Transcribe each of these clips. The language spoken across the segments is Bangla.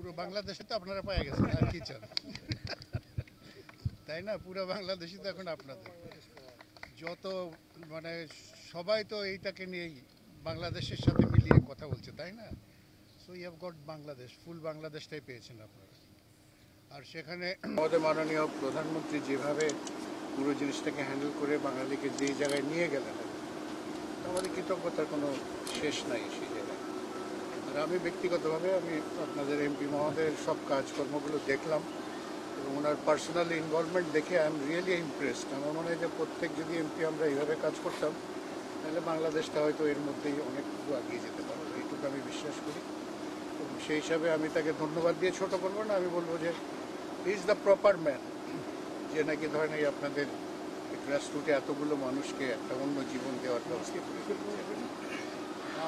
পুরো বাংলাদেশে তো আপনারা পেয়ে গেছেন, আর কি চান? তাই না? পুরো বাংলাদেশই তো এখন আপনাদের। যত মানে সবাই তো এইটাকে নিয়েই বাংলাদেশের সাথে মিলিয়ে কথা বলছে, তাই না? So you have got Bangladesh, full বাংলাদেশটাই পেয়েছেন আপনারা। আর সেখানে আমাদের মাননীয় প্রধানমন্ত্রী যেভাবে পুরো জিনিসটাকে হ্যান্ডেল করে বাঙালিকে যেই জায়গায় নিয়ে গেলেন, আমাদের কৃতজ্ঞতার কোনো শেষ নাই সেই জায়গায়। আর আমি ব্যক্তিগতভাবে আমি আপনাদের এমপি মহোদয়ের সব কাজকর্মগুলো দেখলাম এবং ওনার পার্সোনাল ইনভলভমেন্ট দেখে আই এম রিয়েলি ইমপ্রেসড। আমার মনে হয় যে প্রত্যেক যদি এমপি আমরা এইভাবে কাজ করতাম তাহলে বাংলাদেশটা হয়তো এর মধ্যেই অনেকটুকু এগিয়ে যেতে পারবে, এইটুকু আমি বিশ্বাস করি। এবং সেই হিসাবে আমি তাকে ধন্যবাদ দিয়ে ছোট করবো না, আমি বলবো যে he is the proper man, যে নাকি ধরেন এই আপনাদের গ্রাসরুটে এতগুলো মানুষকে একটা অন্য জীবন দেওয়ার ব্যবস্থা করে।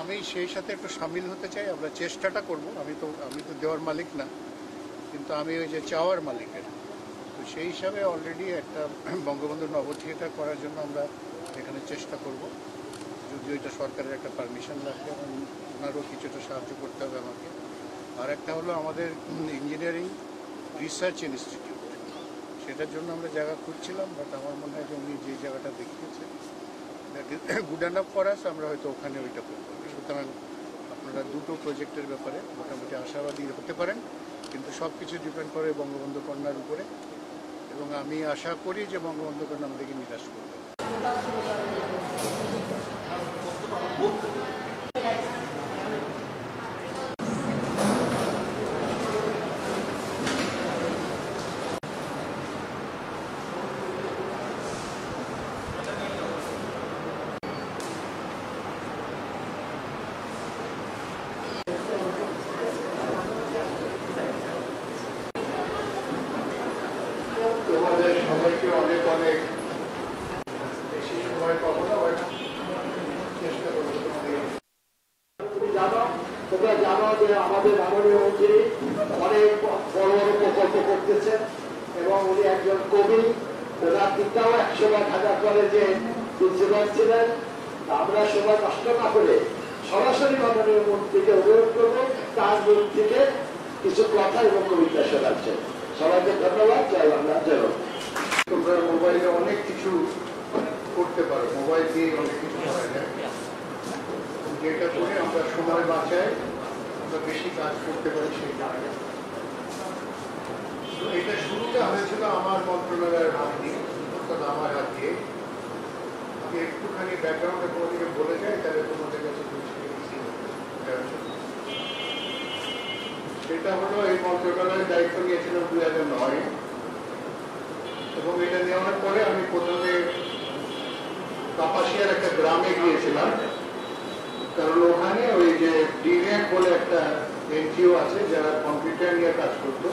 আমি সেই সাথে একটু সামিল হতে চাই, আমরা চেষ্টাটা করব। আমি তো দেওয়ার মালিক না, কিন্তু আমি ওই যে চাওয়ার মালিকের, তো সেই হিসাবে অলরেডি একটা বঙ্গবন্ধু নব থিয়েটার করার জন্য আমরা এখানে চেষ্টা করব। যদিও এটা সরকারের একটা পারমিশন লাগবে এবং ওনারও কিছুটা সাহায্য করতে হবে আমাকে। আর একটা হলো আমাদের ইঞ্জিনিয়ারিং রিসার্চ ইনস্টিটিউট, সেটার জন্য আমরা জায়গা খুঁজছিলাম, বাট আমার মনে হয় যে উনি যে জায়গাটা দেখিয়েছেন গুড এনাফ ফর আস, আমরা হয়তো ওখানে ওইটা করবো। সুতরাং আপনারা দুটো প্রজেক্টের ব্যাপারে মোটামুটি আশাবাদী হতে পারেন, কিন্তু সব কিছু ডিপেন্ড করে বঙ্গবন্ধু কন্যার উপরে, এবং আমি আশা করি যে বঙ্গবন্ধু কন্যা আমাদেরকে নিরাশ করবে। তোমাদের সবাইকে অনেক অনেক বেশি সময় পাবো না, চেষ্টা করবো তোমাদের। তোমরা জানো যে আমাদের মাননীয় মন্ত্রী অনেক বড় বড় প্রকল্প করতেছেন এবং উনি একজন কবি। ওনার পিতাও একসময় ঢাকা কলেজে প্রিন্সিপাল ছিলেন। আমরা সময় নষ্ট না করে সরাসরি মাননীয় মন্ত্রীকে অনুরোধ করবো তার মুখ থেকে কিছু কথা এবং কবিতা শোনাচ্ছে। সবাইকে ধন্যবাদ। জয় বাংলা, জয় বাংলা। তোমরা মোবাইলে অনেক কিছু করতে পারো, মোবাইল দিয়ে অনেক কিছু করা যায়, যেটা করে আমরা সময় বাঁচাই, আমরা বেশি কাজ করতে পারি সেই জায়গায়। তো এটা শুরুটা হয়েছিল আমার মন্ত্রণালয়ের হাত দিয়ে, অর্থাৎ আমার হাত দিয়ে। আমি একটুখানি ব্যাকগ্রাউন্ডে তোমাদেরকে বলে যাই, তাহলে তোমাদের কাছে সেটা হলো এই মন্ত্রণালয়ের দায়িত্ব নিয়েছিলাম 2009, এবং এটা নেওয়ার পরে আমি প্রথমে কাপাসিয়ার একটা গ্রামে গিয়েছিলাম, কারণ ওখানে ওই যে ডিনেট বলে একটা এনজিও আছে যারা কম্পিউটার নিয়ে কাজ করতো,